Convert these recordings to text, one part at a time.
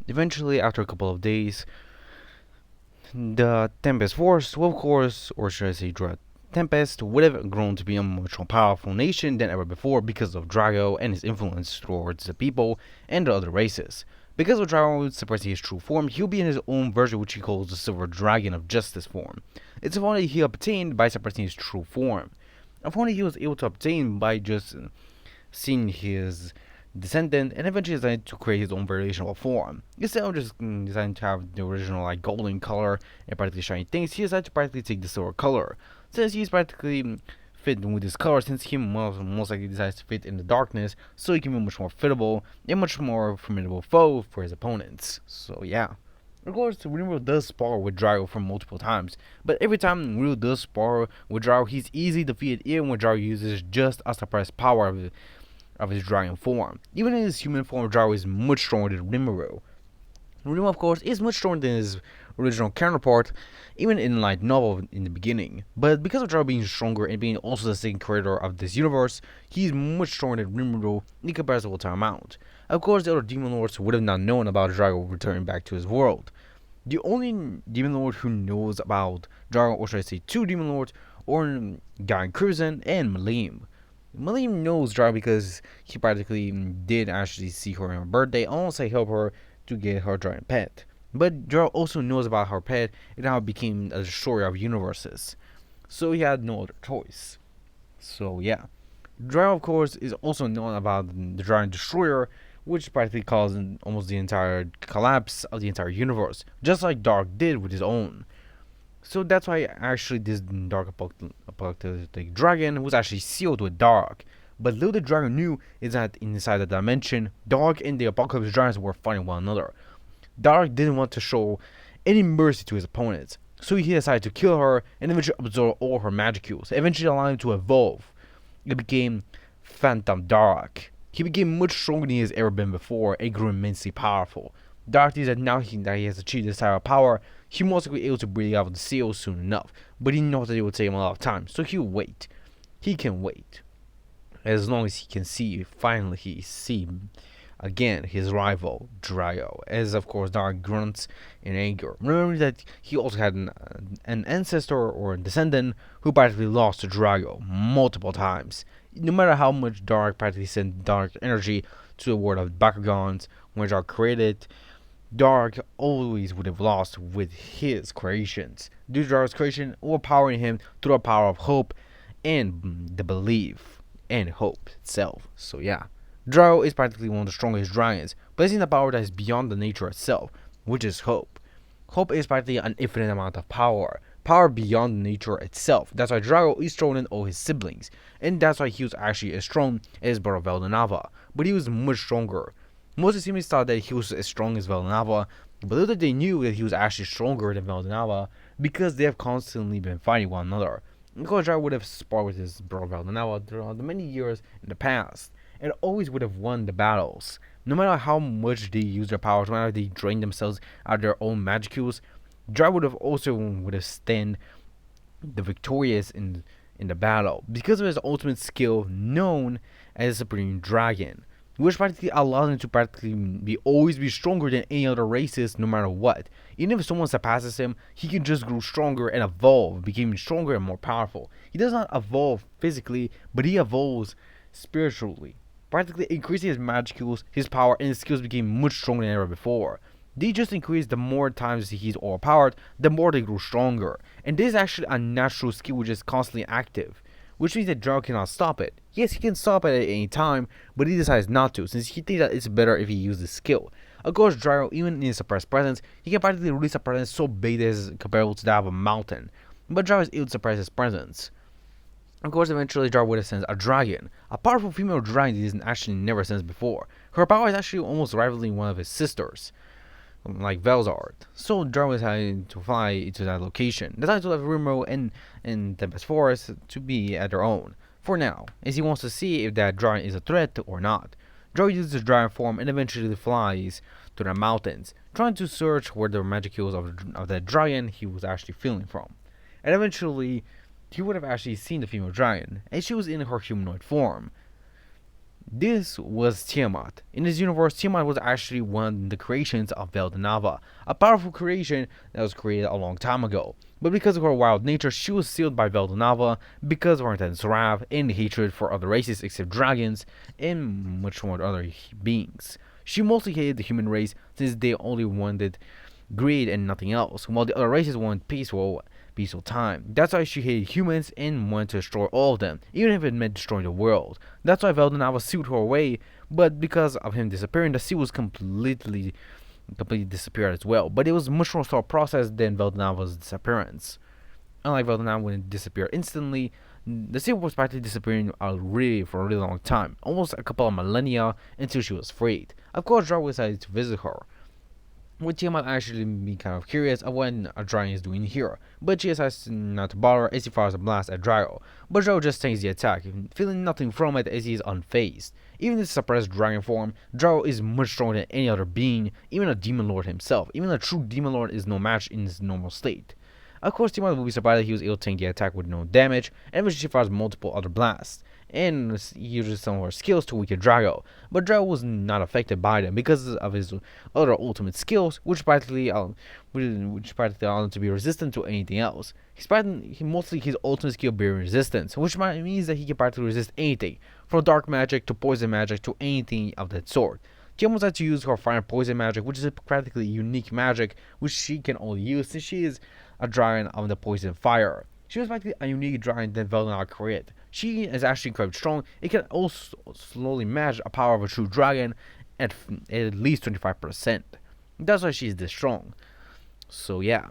Eventually, after a couple of days, the Tempest Force, well, of course, or should I say Tempest, would have grown to be a much more powerful nation than ever before because of Drago and his influence towards the people and the other races. Because of Drago suppressing his true form, he'll be in his own version, which he calls the Silver Dragon of Justice form. It's a form that he obtained by suppressing his true form. A form that he was able to obtain by just seeing his descendant and eventually decided to create his own variation of a form. Instead of just deciding to have the original like golden color and practically shiny things, he decided to practically take the silver color. Since he's practically fit with this color, since he most likely decides to fit in the darkness, so he can be much more fittable and much more formidable foe for his opponents. So yeah. Of course, Rinro does spar with Drago for multiple times, but every time Rinro does spar with Drago, he's easily defeated even when Drago uses just a suppressed power of his dragon form. Even in his human form, Drago is much stronger than Rimuru. Rimuru, of course, is much stronger than his original counterpart, even in light novel in the beginning. But because of Drago being stronger and being also the second creator of this universe, he's much stronger than Rimuru in comparison to amount. Of course, the other demon lords would have not known about Drago returning back to his world. The only demon lord who knows about Drago, or should I say two demon lords, are Guy Cruzen and Malim. Malim knows Drago because he practically did actually see her on her birthday and also help her to get her giant pet. But Drago also knows about her pet and how it became a destroyer of universes. So he had no other choice. So yeah. Drago, of course, is also known about the giant destroyer, which practically caused almost the entire collapse of the entire universe, just like Dark did with his own. So that's why actually this Dark Apocalyptic Dragon was actually sealed with Dark. But little the dragon knew is that inside the dimension, Dark and the Apocalypse Dragons were fighting one another. Dark didn't want to show any mercy to his opponents, so he decided to kill her and eventually absorb all her magicules, eventually allowing him to evolve. It became Phantom Dark. He became much stronger than he has ever been before and grew immensely powerful. Dark thinks that now that he has achieved this type of power, he most likely be able to break out of the seal soon enough, but he knows that it will take him a lot of time, so he'll wait. He can wait. As long as he can finally see again his rival, Drago, as of course Dark grunts in anger. Remember that he also had an ancestor or a descendant who practically lost to Drago multiple times. No matter how much Dark practically sent dark energy to the world of Bakugans when Dark created, Dark always would have lost with his creations. Due to Dark's creation overpowering him through the power of hope and the belief and hope itself. So yeah. Drago is practically one of the strongest dragons, possessing the power that is beyond the nature itself, which is hope. Hope is practically an infinite amount of power, power beyond nature itself. That's why Drago is stronger than all his siblings, and that's why he was actually as strong as his brother Veldanava, but he was much stronger. Most of the siblings thought that he was as strong as Veldanava, but little they knew that he was actually stronger than Veldanava because they have constantly been fighting one another. Of course, Drago would have sparred with his brother Veldanava throughout the many years in the past, and always would have won the battles. No matter how much they used their powers, no matter if they drained themselves out of their own magicules, Drago would have stand the victorious in the battle because of his ultimate skill known as Supreme Dragon, which practically allows him to always be stronger than any other races no matter what. Even if someone surpasses him, he can just grow stronger and evolve, becoming stronger and more powerful. He does not evolve physically, but he evolves spiritually, practically increasing his magicules, his power, and his skills became much stronger than ever before. They just increase the more times he's overpowered, the more they grow stronger. And this is actually a natural skill which is constantly active, which means that Drago cannot stop it. Yes, he can stop it at any time, but he decides not to, since he thinks that it's better if he uses this skill. Of course, Drago, even in his suppressed presence, he can practically release a presence so big that it's comparable to that of a mountain. But Drago is able to suppress his presence. Of course, eventually Drago would have sent a dragon, a powerful female dragon that he's actually never sensed before. Her power is actually almost rivaling one of his sisters, like Velzard. So Drago is having to fly to that location. Decides to let Rimro and Tempest Forest to be at their own, for now, as he wants to see if that dragon is a threat or not. Drago uses his dragon form and eventually flies to the mountains, trying to search where the magicules of that dragon he was actually feeling from. And eventually, he would have actually seen the female dragon, and she was in her humanoid form. This was Tiamat. In this universe, Tiamat was actually one of the creations of Veldanava, a powerful creation that was created a long time ago. But because of her wild nature, she was sealed by Veldanava because of her intense wrath and hatred for other races except dragons and much more other beings. She mostly hated the human race since they only wanted greed and nothing else, while the other races wanted peaceful time. That's why she hated humans and wanted to destroy all of them, even if it meant destroying the world. That's why Veldanava sealed her away, but because of him disappearing, the seal was completely disappeared as well. But it was a much more slow process than Veldanava's disappearance. Unlike Veldanava, when it disappeared instantly, the seal was practically disappearing for a really long time, almost a couple of millennia until she was freed. Of course, Drago decided to visit her, which you might actually be kind of curious of what a dragon is doing here, but she decides not to bother as he fires a blast at Drago. But Drago just takes the attack, feeling nothing from it as he is unfazed. Even in suppressed dragon form, Drago is much stronger than any other being, even a demon lord himself. Even a true demon lord is no match in his normal state. Of course, Tiamat will be surprised that he was able to take the attack with no damage, and eventually she fires multiple other blasts, and uses some of her skills to weaken Drago. But Drago was not affected by them because of his other ultimate skills, which practically allowed him to be resistant to anything else. Mostly his ultimate skill being resistance, which means that he can practically resist anything, from dark magic to poison magic to anything of that sort. She almost had to use her fire poison magic, which is a practically unique magic, which she can only use since she is a dragon of the poison fire. She was practically a unique dragon that Veldanava created. She is actually quite strong. It can also slowly match the power of a true dragon at least 25%. That's why she's this strong. So yeah.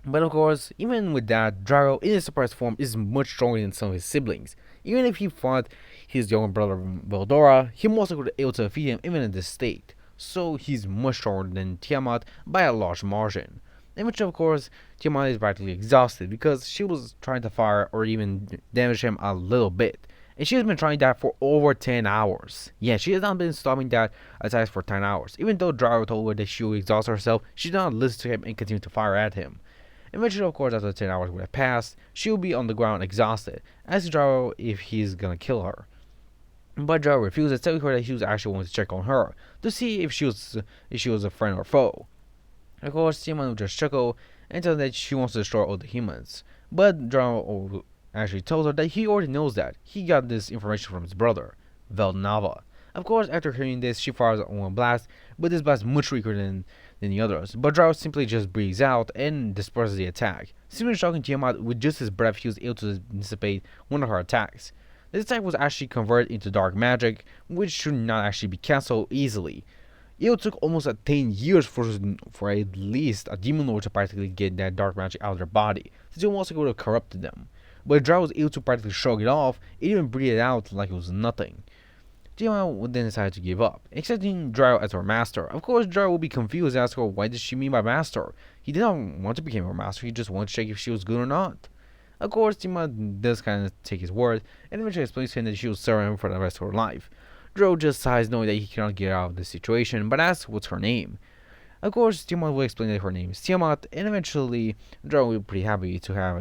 But of course, even with that, Drago in his suppressed form is much stronger than some of his siblings. Even if he fought his younger brother Veldora, he most likely would be able to defeat him even in this state. So he's much stronger than Tiamat by a large margin. In which, of course, Tiamat is practically exhausted because she was trying to fire or even damage him a little bit. And she has been trying that for over 10 hours. Yeah, she has not been stopping that attacks for 10 hours. Even though Drago told her that she would exhaust herself, she did not listen to him and continued to fire at him. Eventually, of course, after 10 hours would have passed, she will be on the ground exhausted, asking Drago if he's gonna kill her. But Drago refuses, telling her that he was actually wanting to check on her to see if she was a friend or foe. Of course, Tiamat will just chuckle and tell her that she wants to destroy all the humans. But Drago actually tells her that he already knows that. He got this information from his brother, Veldanava. Of course, after hearing this, she fires one blast, but this blast is much weaker than the others. But Drago simply just breathes out and disperses the attack. Simply shocking Tiamat with just his breath, he was able to dissipate one of her attacks. This attack was actually converted into dark magic, which should not actually be cancelled easily. It took almost 10 years for at least a demon lord to practically get that dark magic out of their body, since it almost would have corrupted them. But Drago was able to practically shrug it off, and even breathe it out like it was nothing. Tiamat would then decide to give up, accepting Drago as her master. Of course, Drago would be confused and ask her why did she mean by master. He did not want to become her master, he just wanted to check if she was good or not. Of course, Tiamat does kind of take his word, and eventually explains to him that she will serve him for the rest of her life. Drago just sighs knowing that he cannot get out of the situation, but asks what's her name. Of course, Tiamat will explain that her name is Tiamat, and eventually Drago will be pretty happy to have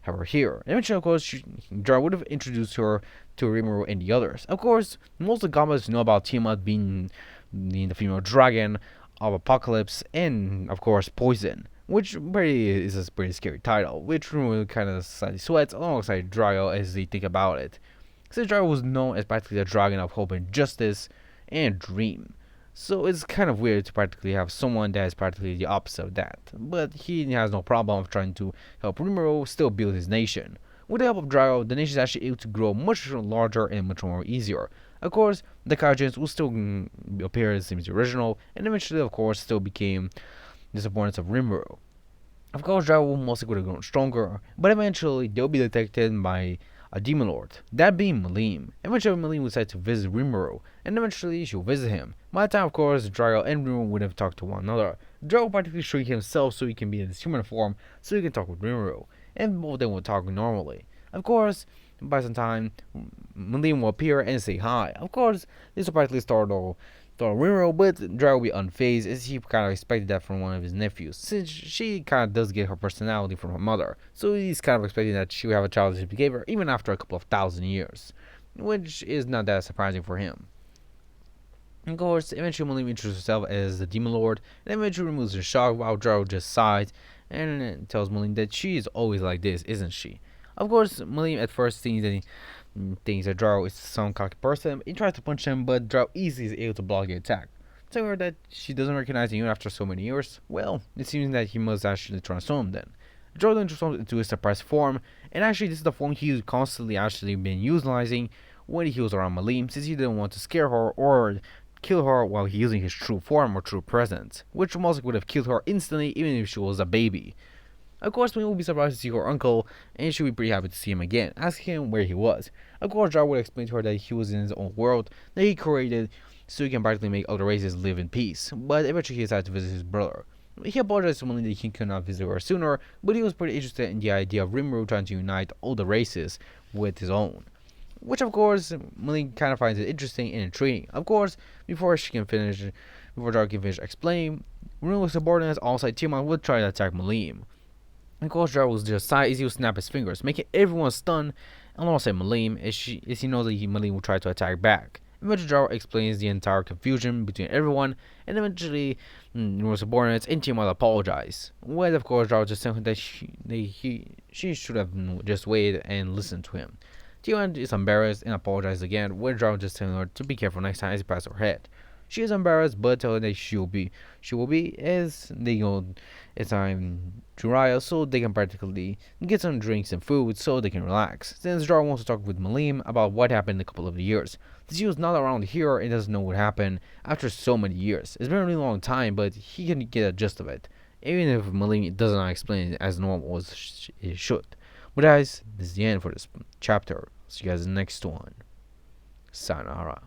her here. And eventually, of course, Drago would have introduced her to Rimuru and the others. Of course, most of the goblins know about Tiamat being the female dragon of Apocalypse and, of course, Poison, which is a pretty scary title, which Rimuru kind of slightly sweats alongside Drago as they think about it. Since Drago was known as practically the dragon of hope and justice and dream. So it's kind of weird to practically have someone that is practically the opposite of that. But he has no problem of trying to help Rimuru still build his nation. With the help of Drago, the nation is actually able to grow much larger and much more easier. Of course, the Kaijins will still appear as the original, and eventually, of course, still became the supporters of Rimuru. Of course, Drago will mostly would have grown stronger, but eventually they'll be detected by a demon lord, that being Malim. Eventually, Malim will decide to visit Rimuru, and eventually she'll visit him. By the time, of course, Drago and Rimuru would have talked to one another. Drago practically shrink himself so he can be in his human form, so he can talk with Rimuru, and both of them will talk normally. Of course, by some time, Malim will appear and say hi. Of course, this will practically startle Rimuru, but Drago will be unfazed as he kind of expected that from one of his nephews, since she kind of does get her personality from her mother, so he's kind of expecting that she will have a childish behavior even after a couple of thousand years. which is not that surprising for him. Of course, eventually Malim introduces herself as the Demon Lord, and eventually removes her shock while Jaro just sighs and tells Malim that she is always like this, isn't she? Of course, Malim at first thinks that Jaro is some cocky person. He tries to punch him, but Jaro easily is able to block the attack. Telling her that she doesn't recognize him even after so many years. Well, it seems that he must actually transform then. Jaro then transforms into his suppressed form, and actually this is the form he's constantly actually been utilizing when he was around Malim, since he didn't want to scare her or kill her while he using his true form or true presence, which most likely would have killed her instantly even if she was a baby. Of course, Ming will be surprised to see her uncle, and she'll be pretty happy to see him again, asking him where he was. Of course, Jar would explain to her that he was in his own world that he created so he can practically make other races live in peace, but eventually he decided to visit his brother. He apologized to Melina that he could not visit her sooner, but he was pretty interested in the idea of Rimuru trying to unite all the races with his own. Which, of course, Malin kind of finds it interesting and intriguing. Of course, before Jar can finish explaining, Rimru's subordinates alongside Tiamat would try to attack Malim. Of course, Jar was just sigh as he would snap his fingers, making everyone stunned, alongside Malim, as he knows that Malim will try to attack back. Eventually, Jar explains the entire confusion between everyone, and eventually, Rimru's subordinates and Tiamat apologize. Well, of course, Jar just telling that she should have just waited and listened to him. Tiamat is embarrassed and apologizes again, when Drow just telling her to be careful next time as he passes her head. She is embarrassed, but telling that she will be as they go it's time to Raya, so they can practically get some drinks and food so they can relax. Since Drow wants to talk with Malim about what happened in a couple of years. Since he was not around here and doesn't know what happened after so many years. It's been a really long time, but he can get a gist of it, even if Malim does not explain it as normal as it should. But guys, this is the end for this chapter. See you guys in the next one. Sayonara.